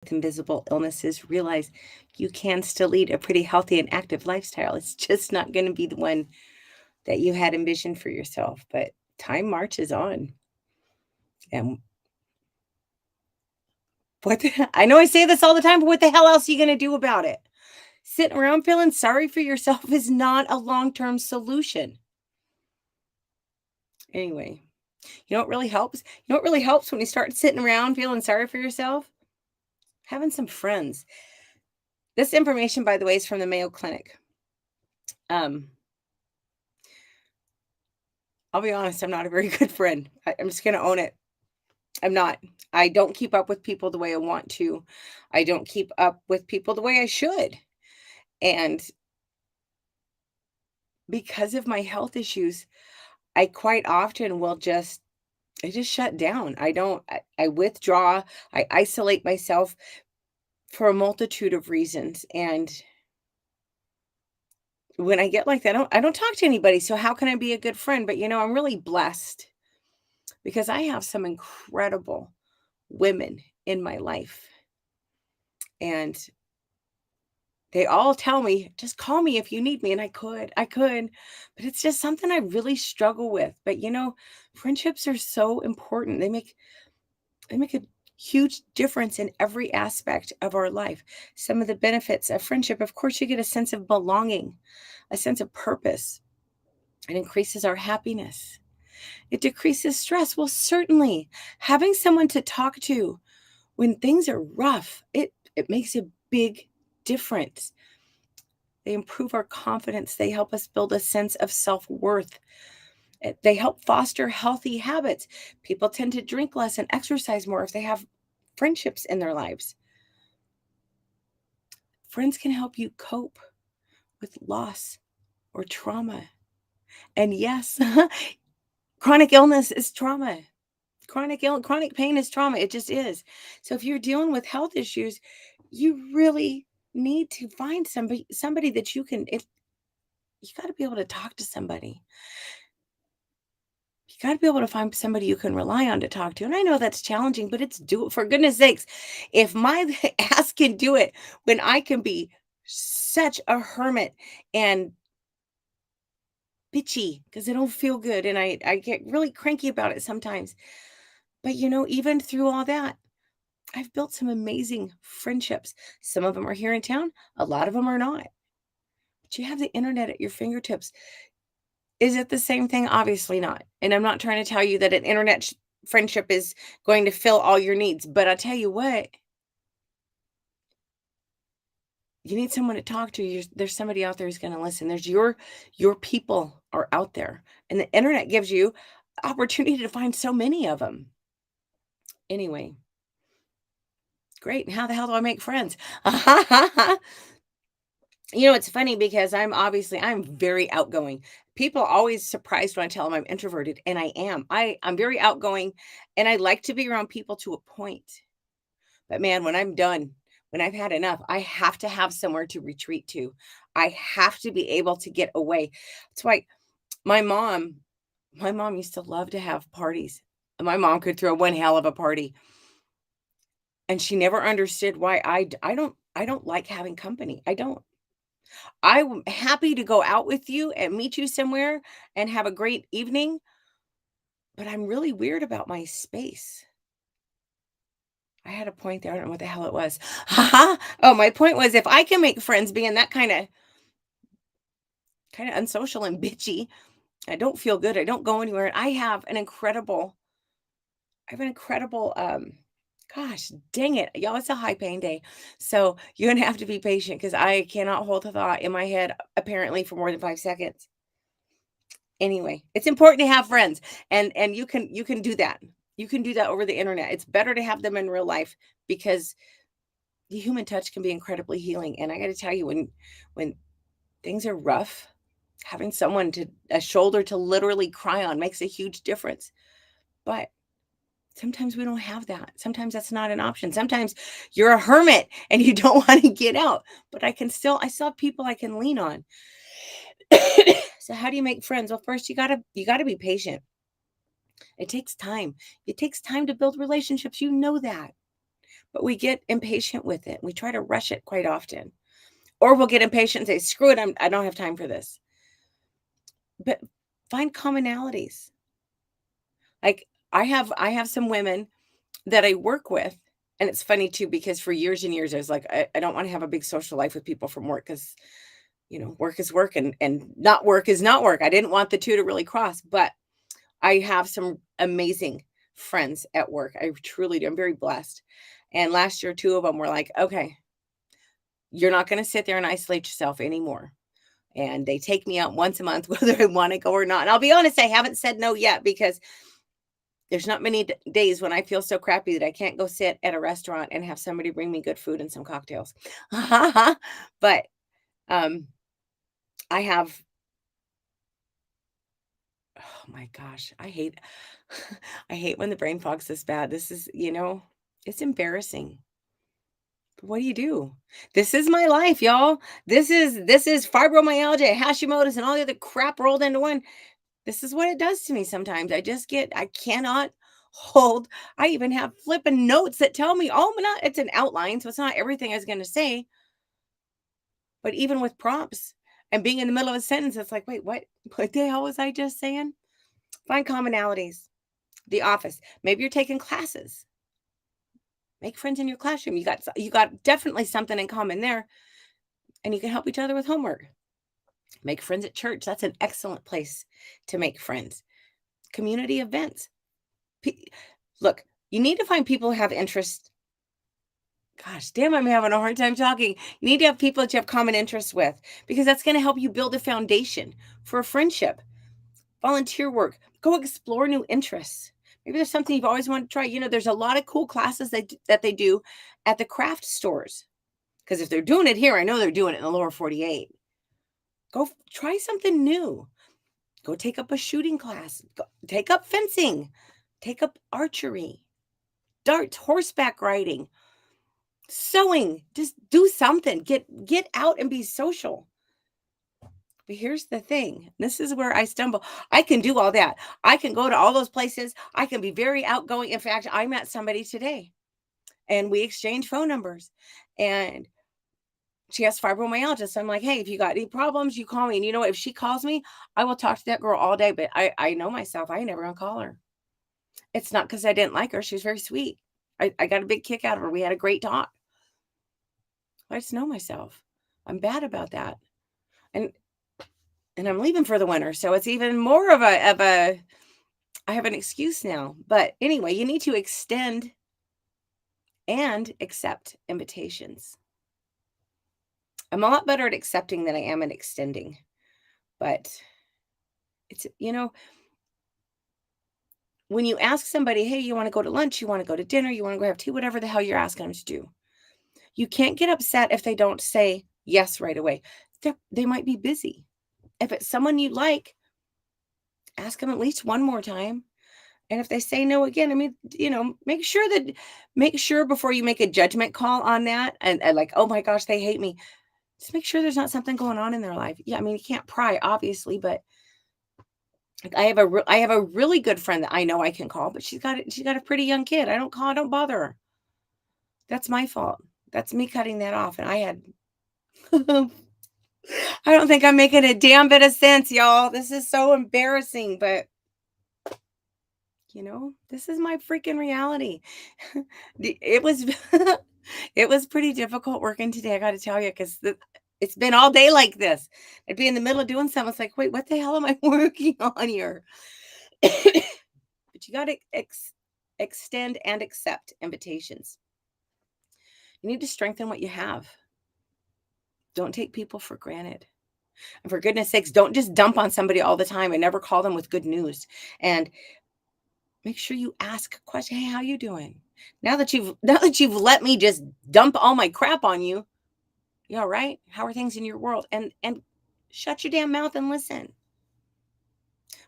with invisible illnesses realize you can still lead a pretty healthy and active lifestyle. It's just not going to be the one that you had envisioned for yourself. But time marches on. And I know I say this all the time, but what the hell else are you going to do about it? Sitting around feeling sorry for yourself is not a long term solution. Anyway, you know what really helps? You know what really helps when you start sitting around feeling sorry for yourself? Having some friends. This information, by the way, is from the Mayo Clinic. Um, I'll be honest, I'm not a very good friend. I'm just going to own it. I'm not. I don't keep up with people the way I want to. I don't keep up with people the way I should. And because of my health issues, I quite often will I just shut down. I withdraw, I isolate myself for a multitude of reasons. And when I get like that, I don't talk to anybody. So how can I be a good friend? But I'm really blessed because I have some incredible women in my life. And they all tell me, just call me if you need me. And I could, but it's just something I really struggle with. But friendships are so important. They make a huge difference in every aspect of our life. Some of the benefits of friendship, of course, you get a sense of belonging, a sense of purpose. It increases our happiness. It decreases stress. Well, certainly having someone to talk to when things are rough, it makes a big difference. They improve our confidence. They help us build a sense of self-worth. They help foster healthy habits. People tend to drink less and exercise more if they have friendships in their lives. Friends can help you cope with loss or trauma. And yes, chronic illness is trauma. Chronic pain is trauma. It just is. So if you're dealing with health issues, you really need to find somebody that you got to be able to talk to somebody. You got to be able to find somebody you can rely on to talk to. And I know that's challenging, but it's do it for goodness sakes. If my ass can do it when I can be such a hermit and bitchy because I don't feel good and I get really cranky about it sometimes. But even through all that, I've built some amazing friendships. Some of them are here in town, a lot of them are not. But you have the internet at your fingertips. Is it the same thing? Obviously not. And I'm not trying to tell you that an internet friendship is going to fill all your needs, but I'll tell you what, you need someone to talk to. There's somebody out there who's going to listen. There's your people are out there, and the internet gives you opportunity to find so many of them. Anyway, great. And how the hell do I make friends? It's funny because I'm very outgoing. People always surprised when I tell them I'm introverted, and I am. I'm very outgoing, and I like to be around people to a point. But man, when I'm done, when I've had enough, I have to have somewhere to retreat to. I have to be able to get away. That's why my mom, my mom used to love to have parties. My mom could throw one hell of a party, and she never understood why I don't like having company. I don't. I'm happy to go out with you and meet you somewhere and have a great evening, but I'm really weird about my space. I had a point there. I don't know what the hell it was. Haha. Oh, my point was if I can make friends being that kind of unsocial and bitchy, I don't feel good. I don't go anywhere. And I have an incredible gosh, dang it. Y'all, it's a high pain day. So you're gonna have to be patient because I cannot hold a thought in my head apparently for more than 5 seconds. Anyway, it's important to have friends, and you can do that. You can do that over the internet. It's better to have them in real life because the human touch can be incredibly healing. And I got to tell you, when things are rough, having someone to a shoulder to literally cry on makes a huge difference. But sometimes we don't have that. Sometimes that's not an option. Sometimes you're a hermit and you don't want to get out. But I still have people I can lean on. So how do you make friends? Well, first you gotta be patient. It takes time. It takes time to build relationships. You know that. but we get impatient with it. We try to rush it quite often. Or we'll get impatient and say, screw it, I don't have time for this. But find commonalities. Like I have some women that I work with, and it's funny too because for years and years I was like, I don't want to have a big social life with people from work because work is work and not work is not work. I didn't want the two to really cross, but I have some amazing friends at work. I truly do. I'm very blessed. And last year, two of them were like, okay, you're not going to sit there and isolate yourself anymore. And they take me out once a month, whether I want to go or not. And I'll be honest, I haven't said no yet because there's not many days when I feel so crappy that I can't go sit at a restaurant and have somebody bring me good food and some cocktails. But um, I have, oh my gosh, I hate, I hate when the brain fog's this bad. This is, it's embarrassing. But what do you do? This is my life, y'all. This is fibromyalgia, Hashimoto's, and all the other crap rolled into one. This is what it does to me sometimes. I cannot hold. I even have flipping notes that tell me, oh, not, it's an outline. So it's not everything I was going to say. But even with prompts and being in the middle of a sentence, it's like, wait, what? What the hell was I just saying? Find commonalities. The office. Maybe you're taking classes. Make friends in your classroom. You got definitely something in common there, and you can help each other with homework. Make friends at church. That's an excellent place to make friends. Community events. Pe Look, you need to find people who have interest. Gosh, damn, I'm having a hard time talking. You need to have people that you have common interests with because that's gonna help you build a foundation for a friendship. Volunteer work. Go explore new interests. Maybe there's something you've always wanted to try. There's a lot of cool classes that they do at the craft stores. Because if they're doing it here, I know they're doing it in the lower 48. Go try something new. Go take up a shooting class. Go, take up fencing. Take up archery, darts, horseback riding, sewing. Just do something. Get out and be social. But here's the thing. This is where I stumble. I can do all that. I can go to all those places. I can be very outgoing. In fact, I met somebody today and we exchanged phone numbers. And she has fibromyalgia. So I'm like, hey, if you got any problems, you call me. And you know what? If she calls me, I will talk to that girl all day. But I know myself. I ain't never gonna call her. It's not because I didn't like her. She was very sweet. I got a big kick out of her. We had a great talk. I just know myself. I'm bad about that. And I'm leaving for the winter. So it's even more of a I have an excuse now. But anyway, you need to extend and accept invitations. I'm a lot better at accepting than I am at extending. But it's, when you ask somebody, hey, you want to go to lunch, you want to go to dinner, you want to go have tea, whatever the hell you're asking them to do, you can't get upset if they don't say yes right away. They might be busy. If it's someone you like, ask them at least one more time. And if they say no again, I mean, make sure before you make a judgment call on that and like, oh my gosh, they hate me. Just make sure there's not something going on in their life. Yeah, I mean, you can't pry, obviously, but like, I have a really good friend that I know I can call, but she's got a pretty young kid. I don't bother her. That's my fault. That's me cutting that off. And I had I don't think I'm making a damn bit of sense, y'all. This is so embarrassing, but this is my freaking reality. It was it was pretty difficult working today, I got to tell you, because it's been all day like this. I'd be in the middle of doing something. It's like, wait, what the hell am I working on here? But you got to extend and accept invitations. You need to strengthen what you have. Don't take people for granted. And for goodness sakes, don't just dump on somebody all the time and never call them with good news. And make sure you ask a question. Hey, how you doing? Now that you've let me just dump all my crap on you, you all right? How are things in your world? And shut your damn mouth and listen.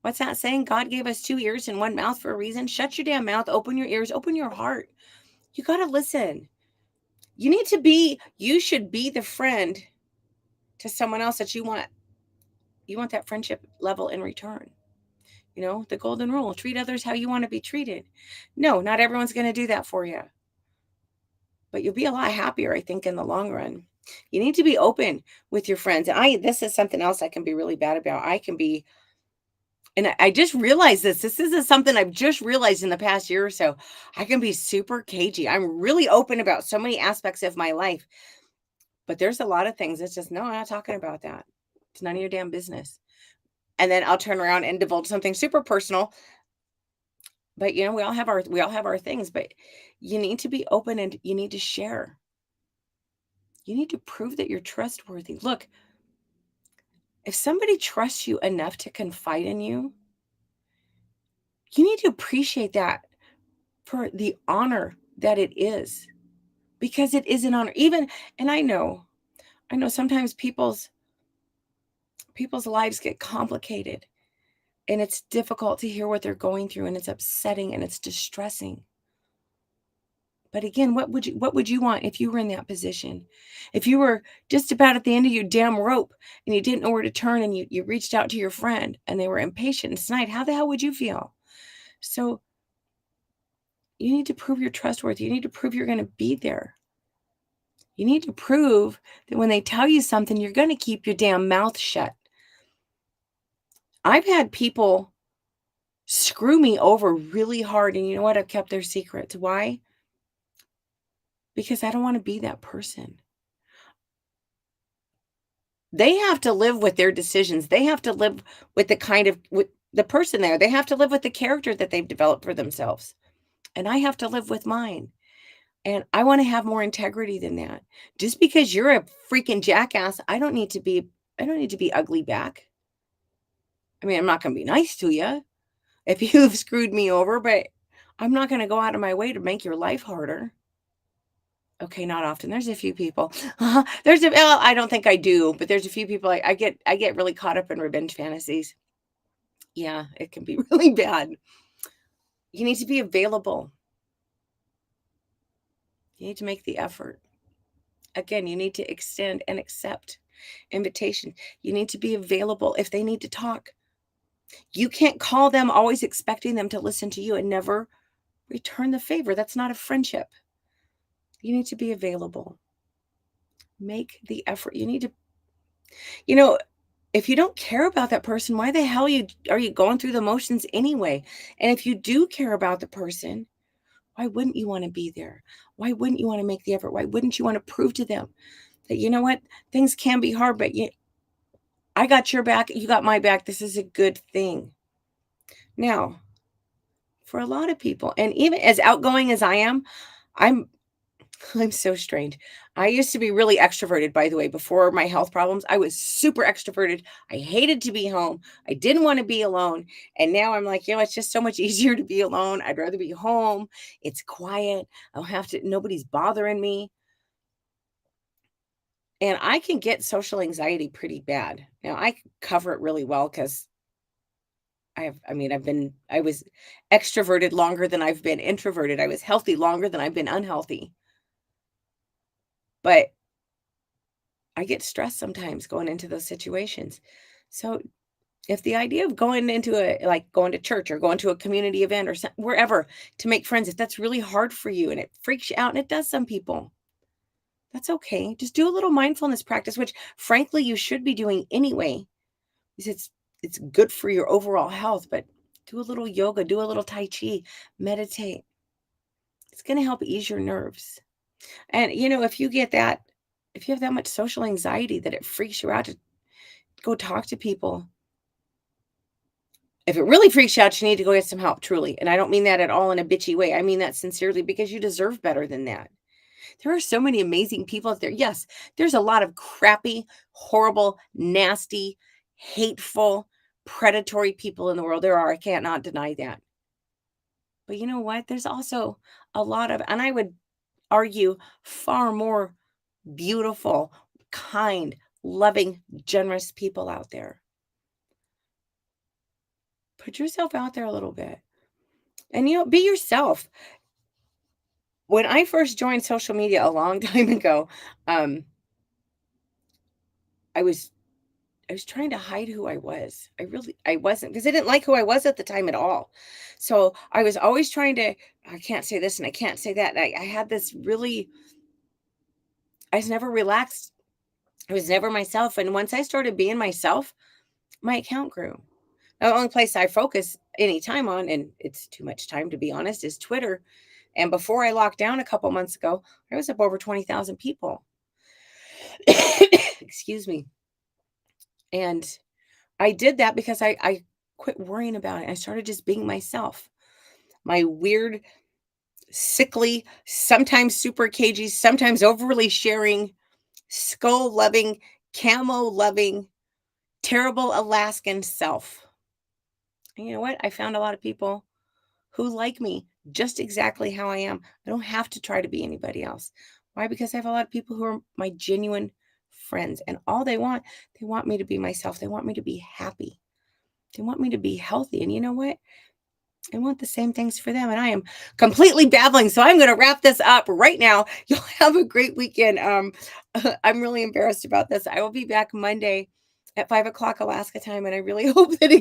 What's that saying? God gave us two ears and one mouth for a reason. Shut your damn mouth, open your ears, open your heart. You got to listen. You should be the friend to someone else that you want that friendship level in return. The golden rule, treat others how you want to be treated. No, not everyone's going to do that for you. but you'll be a lot happier, I think, in the long run. You need to be open with your friends. And this is something else I can be really bad about. I can be, and I just realized this. This is something I've just realized in the past year or so. I can be super cagey. I'm really open about so many aspects of my life, but there's a lot of things. It's just, no, I'm not talking about that. It's none of your damn business. And then I'll turn around and divulge something super personal. But we all have our things, but you need to be open and you need to share. You need to prove that you're trustworthy. Look, if somebody trusts you enough to confide in you, you need to appreciate that for the honor that it is, because it is an honor. Even, and I know sometimes people's lives get complicated and it's difficult to hear what they're going through and it's upsetting and it's distressing. But again, what would you want if you were in that position? If you were just about at the end of your damn rope and you didn't know where to turn and you reached out to your friend and they were impatient and snide, how the hell would you feel? So you need to prove you're trustworthy. You need to prove you're going to be there. You need to prove that when they tell you something, you're going to keep your damn mouth shut. I've had people screw me over really hard, and you know what? I've kept their secrets. Why? Because I don't want to be that person. They have to live with their decisions. They have to live with with the person there. They have to live with the character that they've developed for themselves. And I have to live with mine. And I want to have more integrity than that. Just because you're a freaking jackass, I don't need to be ugly back. I mean, I'm not going to be nice to you if you've screwed me over, but I'm not going to go out of my way to make your life harder. Okay, not often. There's a few people. Well, I don't think I do, but there's a few people I get really caught up in revenge fantasies. Yeah, it can be really bad. You need to be available. You need to make the effort. Again, you need to extend and accept invitation. You need to be available if they need to talk. You can't call them always expecting them to listen to you and never return the favor. That's not a friendship. You need to be available. Make the effort. You know, if you don't care about that person, why the hell are you going through the motions anyway? And if you do care about the person, why wouldn't you want to be there? Why wouldn't you want to make the effort? Why wouldn't you want to prove to them that, you know what, things can be hard, but I got your back, you got my back. This is a good thing. Now, for a lot of people, and even as outgoing as I am, I'm I'm so strange. I used to be really extroverted, by the way, before my health problems. I was super extroverted. I hated to be home. I didn't want to be alone. And now I'm like, it's just so much easier to be alone. I'd rather be home. It's quiet. I don't have to, nobody's bothering me. And I can get social anxiety pretty bad. Now I cover it really well because I was extroverted longer than I've been introverted. I was healthy longer than I've been unhealthy. But I get stressed sometimes going into those situations. So if the idea of going to church or going to a community event or wherever to make friends, if that's really hard for you and it freaks you out, and it does some people, that's okay. Just do a little mindfulness practice, which frankly you should be doing anyway, because it's good for your overall health. But do a little yoga, do a little tai chi, meditate. It's going to help ease your nerves. And if you have that much social anxiety that it freaks you out to go talk to people, if it really freaks you out, you need to go get some help, truly. And I don't mean that at all in a bitchy way. I mean that sincerely, because you deserve better than that. There are so many amazing people out there. Yes, there's a lot of crappy, horrible, nasty, hateful, predatory people in the world. There are. I can't not deny that. But you know what? There's also a lot of, and I would argue, far more beautiful, kind, loving, generous people out there. Put yourself out there a little bit and, be yourself. When I first joined social media a long time ago, um, I was I was trying to hide who I was. I wasn't, because I didn't like who I was at the time at all. So I was always trying to, I can't say this and I can't say that. I had this really I was never relaxed. I was never myself. And once I started being myself, my account grew. The only place I focus any time on, and it's too much time to be honest, is Twitter. And before I locked down a couple months ago, I was up over 20,000 people. Excuse me. And I did that because I quit worrying about it. I started just being myself. My weird, sickly, sometimes super cagey, sometimes overly sharing, skull loving, camo loving, terrible Alaskan self. And you know what? I found a lot of people who like me just exactly how I am. I don't have to try to be anybody else. Why? Because I have a lot of people who are my genuine friends, and all they want me to be myself. They want me to be happy. They want me to be healthy. And you know what? I want the same things for them. And I am completely babbling. So I'm going to wrap this up right now. You'll have a great weekend. I'm really embarrassed about this. I will be back Monday at 5 o'clock Alaska time. And I really hope that it